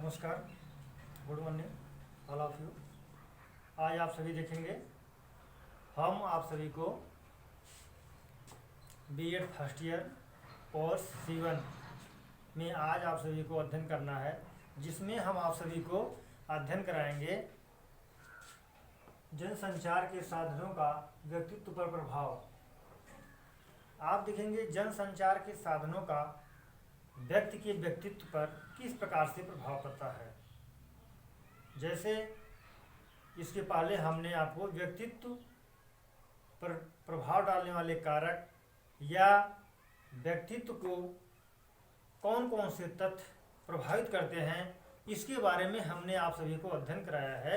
नमस्कार, good morning all of you. आज आप सभी देखेंगे, हम आप सभी को BEd first year course C1 में आज आप सभी को अध्ययन करना है, जिसमें हम आप सभी को अध्ययन कराएंगे जनसंचार के साधनों का व्यक्तित्व पर प्रभाव। आप देखेंगे जनसंचार के साधनों का व्यक्ति के व्यक्तित्व पर किस प्रकार से प्रभाव पड़ता है। जैसे इसके पहले हमने आपको व्यक्तित्व पर प्रभाव डालने वाले कारक या व्यक्तित्व को कौन कौन से तथ्य प्रभावित करते हैं, इसके बारे में हमने आप सभी को अध्ययन कराया है।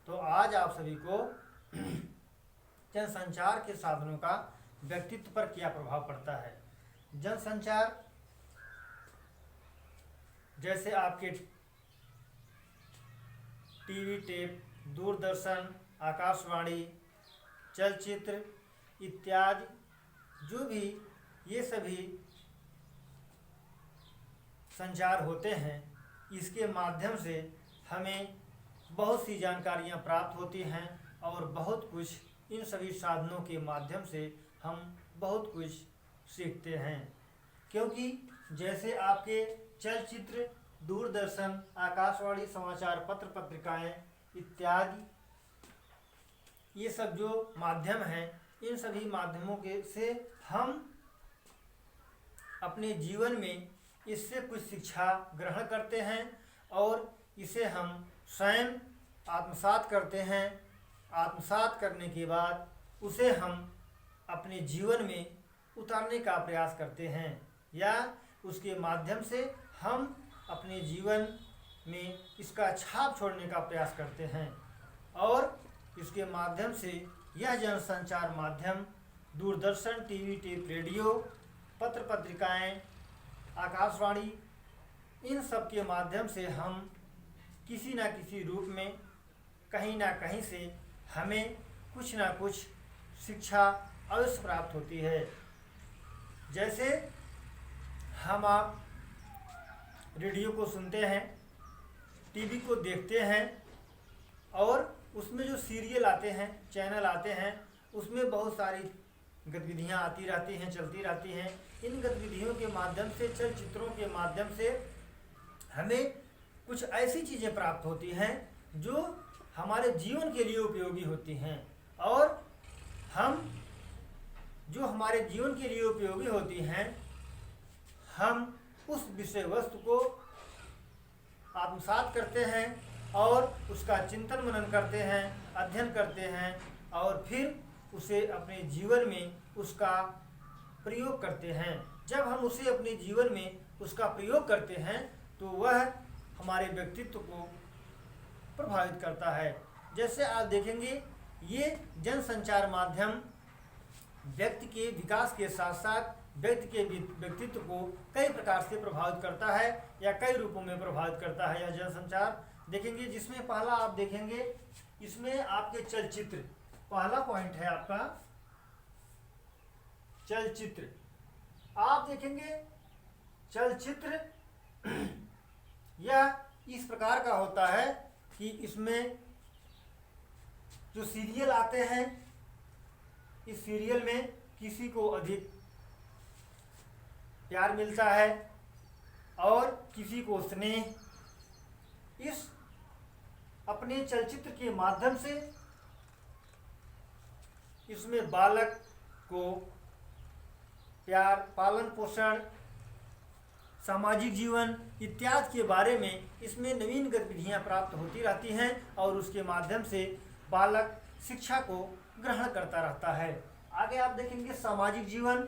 तो आज आप सभी को जनसंचार के साधनों का व्यक्तित्व पर क्या प्रभाव पड़ता है। जनसंचार जैसे आपके टीवी, टेप, दूरदर्शन, आकाशवाणी, चलचित्र इत्यादि जो भी ये सभी संचार होते हैं, इसके माध्यम से हमें बहुत सी जानकारियाँ प्राप्त होती हैं और बहुत कुछ इन सभी साधनों के माध्यम से हम बहुत कुछ सीखते हैं। क्योंकि जैसे आपके चलचित्र, दूरदर्शन, आकाशवाणी, समाचार पत्र, पत्रिकाएं इत्यादि ये सब जो माध्यम हैं, इन सभी माध्यमों के से हम अपने जीवन में इससे कुछ शिक्षा ग्रहण करते हैं और इसे हम स्वयं आत्मसात करते हैं। आत्मसात करने के बाद उसे हम अपने जीवन में उतारने का प्रयास करते हैं या उसके माध्यम से हम अपने जीवन में इसका छाप छोड़ने का प्रयास करते हैं। और इसके माध्यम से यह जनसंचार माध्यम दूरदर्शन, टीवी, टेप, रेडियो, पत्र पत्रिकाएं, आकाशवाणी, इन सब के माध्यम से हम किसी न किसी रूप में कहीं ना कहीं से हमें कुछ ना कुछ शिक्षा अवश्य प्राप्त होती है। जैसे हम आप रेडियो को सुनते हैं, टीवी को देखते हैं और उसमें जो सीरियल आते हैं, चैनल आते हैं, उसमें बहुत सारी गतिविधियां आती रहती हैं, चलती रहती हैं। इन गतिविधियों के माध्यम से, चलचित्रों के माध्यम से हमें कुछ ऐसी चीज़ें प्राप्त होती हैं जो हमारे जीवन के लिए उपयोगी होती हैं और हम जो हमारे जीवन के लिए उपयोगी होती हैं, हम उस विषय वस्तु को आत्मसात करते हैं और उसका चिंतन मनन करते हैं, अध्ययन करते हैं और फिर उसे अपने जीवन में उसका प्रयोग करते हैं। जब हम उसे अपने जीवन में उसका प्रयोग करते हैं तो वह हमारे व्यक्तित्व को प्रभावित करता है। जैसे आप देखेंगे, ये जनसंचार माध्यम व्यक्ति के विकास के साथ साथ व्यक्ति के व्यक्तित्व को कई प्रकार से प्रभावित करता है या कई रूपों में प्रभावित करता है। यह जनसंचार देखेंगे, जिसमें पहला आप देखेंगे, इसमें आपके चलचित्र, पहला पॉइंट है आपका चलचित्र। आप देखेंगे चलचित्र यह इस प्रकार का होता है कि इसमें जो सीरियल आते हैं, इस सीरियल में किसी को अधिक प्यार मिलता है और किसी को स्नेह। इस अपने चलचित्र के माध्यम से इसमें बालक को प्यार, पालन पोषण, सामाजिक जीवन इत्यादि के बारे में इसमें नवीन गतिविधियां प्राप्त होती रहती हैं और उसके माध्यम से बालक शिक्षा को ग्रहण करता रहता है। आगे आप देखेंगे सामाजिक जीवन।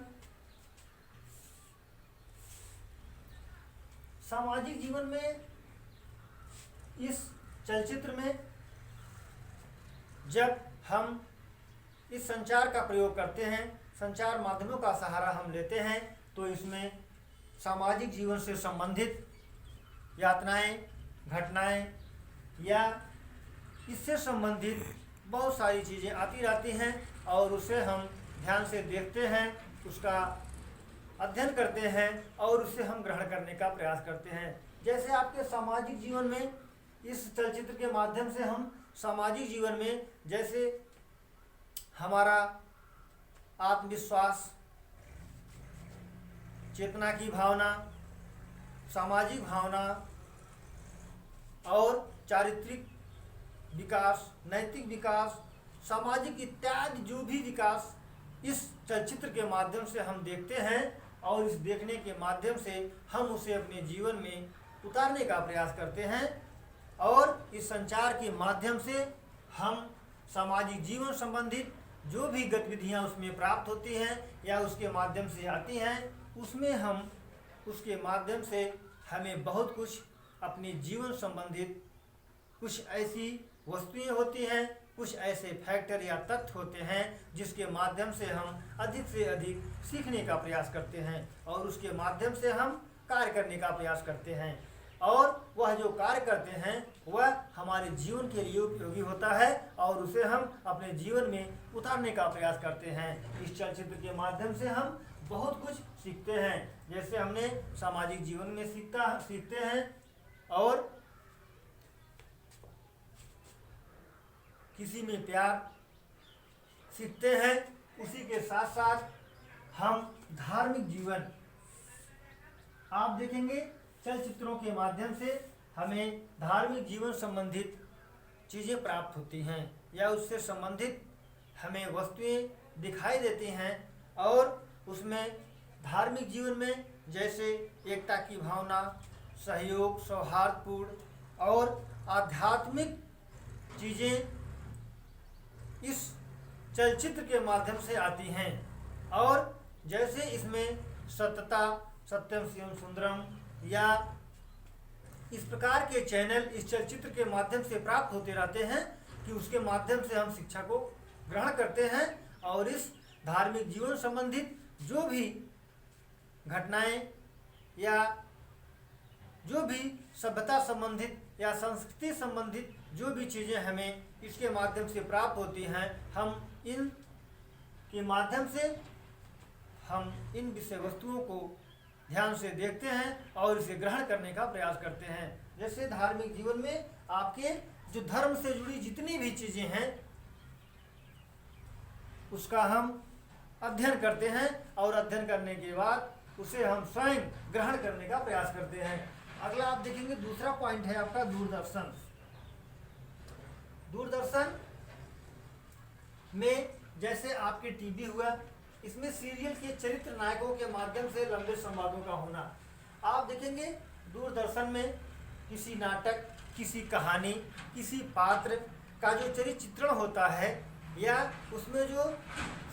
सामाजिक जीवन में इस चलचित्र में जब हम इस संचार का प्रयोग करते हैं, संचार माध्यमों का सहारा हम लेते हैं, तो इसमें सामाजिक जीवन से संबंधित यातनाएं, घटनाएं या इससे संबंधित बहुत सारी चीज़ें आती रहती हैं और उसे हम ध्यान से देखते हैं, उसका अध्ययन करते हैं और उसे हम ग्रहण करने का प्रयास करते हैं। जैसे आपके सामाजिक जीवन में इस चलचित्र के माध्यम से हम सामाजिक जीवन में जैसे हमारा आत्मविश्वास, चेतना की भावना, सामाजिक भावना और चारित्रिक विकास, नैतिक विकास, सामाजिक इत्यादि जो भी विकास इस चलचित्र के माध्यम से हम देखते हैं और इस देखने के माध्यम से हम उसे अपने जीवन में उतारने का प्रयास करते हैं और इस संचार के माध्यम से हम सामाजिक जीवन संबंधित जो भी गतिविधियां उसमें प्राप्त होती हैं या उसके माध्यम से आती हैं उसमें हम उसके माध्यम से हमें बहुत कुछ अपने जीवन संबंधित कुछ ऐसी वस्तुएं होती हैं, कुछ ऐसे फैक्टर या तथ्य होते हैं जिसके माध्यम से हम अधिक से अधिक सीखने का प्रयास करते हैं और उसके माध्यम से हम कार्य करने का प्रयास करते हैं और वह जो कार्य करते हैं वह हमारे जीवन के लिए उपयोगी होता है और उसे हम अपने जीवन में उतारने का प्रयास करते हैं। इस चलचित्र के माध्यम से हम बहुत कुछ सीखते हैं, जैसे हमने सामाजिक जीवन में सीखते हैं और किसी में प्यार सीखते हैं। उसी के साथ साथ हम धार्मिक जीवन, आप देखेंगे चलचित्रों के माध्यम से हमें धार्मिक जीवन संबंधित चीज़ें प्राप्त होती हैं या उससे संबंधित हमें वस्तुएं दिखाई देती हैं और उसमें धार्मिक जीवन में जैसे एकता की भावना, सहयोग, सौहार्दपूर्ण और आध्यात्मिक चीज़ें इस चलचित्र के माध्यम से आती हैं और जैसे इसमें सत्यता, सत्यम शिवम सुंदरम या इस प्रकार के चैनल इस चलचित्र के माध्यम से प्राप्त होते रहते हैं कि उसके माध्यम से हम शिक्षा को ग्रहण करते हैं और इस धार्मिक जीवन संबंधित जो भी घटनाएं या जो भी सभ्यता संबंधित या संस्कृति संबंधित जो भी चीज़ें हमें इसके माध्यम से प्राप्त होती हैं, हम इन के माध्यम से हम इन विषय वस्तुओं को ध्यान से देखते हैं और इसे ग्रहण करने का प्रयास करते हैं। जैसे धार्मिक जीवन में आपके जो धर्म से जुड़ी जितनी भी चीज़ें हैं उसका हम अध्ययन करते हैं और अध्ययन करने के बाद उसे हम स्वयं ग्रहण करने का प्रयास करते हैं। अगला आप देखेंगे दूसरा पॉइंट है आपका दूरदर्शन। दूरदर्शन में जैसे आपके टीवी हुआ, इसमें सीरियल के चरित्र नायकों के माध्यम से लंबे संवादों का होना। आप देखेंगे दूरदर्शन में किसी नाटक, किसी कहानी, किसी पात्र का जो चरित्र चित्रण होता है या उसमें जो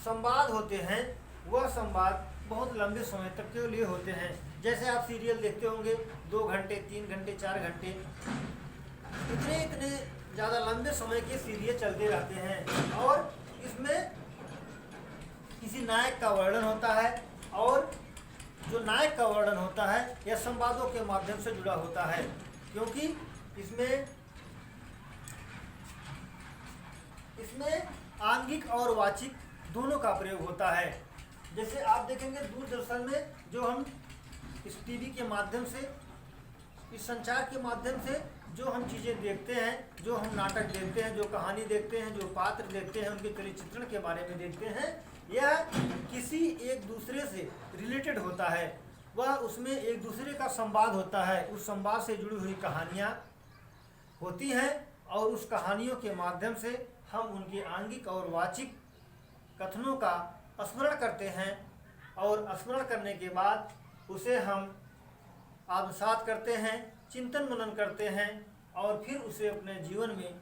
संवाद होते हैं वह संवाद बहुत लंबे समय तक के लिए होते हैं। जैसे आप सीरियल देखते होंगे 2 घंटे, 3 घंटे, 4 घंटे, इतने ज़्यादा लंबे समय के सीरियल चलते रहते हैं और इसमें किसी नायक का वर्णन होता है और जो नायक का वर्णन होता है यह संवादों के माध्यम से जुड़ा होता है, क्योंकि इसमें आंगिक और वाचिक दोनों का प्रयोग होता है। जैसे आप देखेंगे दूरदर्शन में जो हम इस टीवी के माध्यम से, इस संचार के माध्यम से जो हम चीज़ें देखते हैं, जो हम नाटक देखते हैं, जो कहानी देखते हैं, जो पात्र देखते हैं, उनके चरित्र चित्रण के बारे में देखते हैं, यह किसी एक दूसरे से रिलेटेड होता है। वह उसमें एक दूसरे का संवाद होता है, उस संवाद से जुड़ी हुई कहानियाँ होती हैं और उस कहानियों के माध्यम से हम उनके आंगिक और वाचिक कथनों का स्मरण करते हैं और स्मरण करने के बाद उसे हम आत्मसात करते हैं, चिंतन मनन करते हैं और फिर उसे अपने जीवन में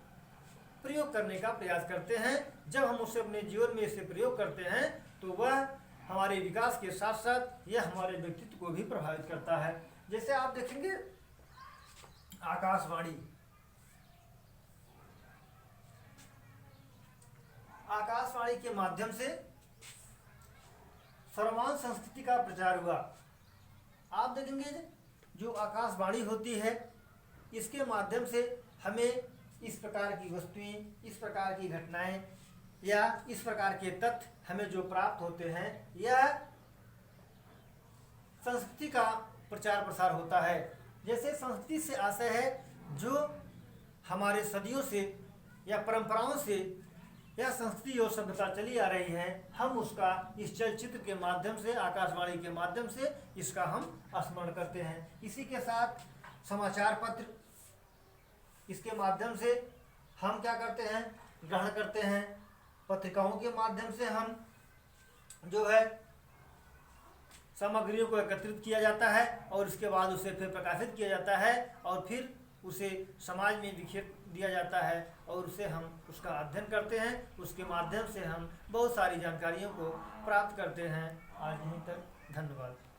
प्रयोग करने का प्रयास करते हैं। जब हम उसे अपने जीवन में इसे प्रयोग करते हैं तो वह हमारे विकास के साथ साथ यह हमारे व्यक्तित्व को भी प्रभावित करता है। जैसे आप देखेंगे आकाशवाणी, आकाशवाणी के माध्यम से सर्वांग संस्कृति का प्रचार हुआ। आप देखेंगे जो आकाशवाणी होती है इसके माध्यम से हमें इस प्रकार की वस्तुएं, इस प्रकार की घटनाएं या इस प्रकार के तथ्य हमें जो प्राप्त होते हैं, यह संस्कृति का प्रचार प्रसार होता है। जैसे संस्कृति से आशय है जो हमारे सदियों से या परंपराओं से या संस्कृति और सभ्यता चली आ रही है, हम उसका इस चलचित्र के माध्यम से, आकाशवाणी के माध्यम से इसका हम स्मरण करते हैं। इसी के साथ समाचार पत्र, इसके माध्यम से हम क्या करते हैं, ग्रहण करते हैं। पत्रिकाओं के माध्यम से हम जो है सामग्रियों को एकत्रित किया जाता है और इसके बाद उसे फिर प्रकाशित किया जाता है और फिर उसे समाज में बिखेर दिया जाता है और उसे हम उसका अध्ययन करते हैं। उसके माध्यम से हम बहुत सारी जानकारियों को प्राप्त करते हैं। आज यहीं तक, धन्यवाद।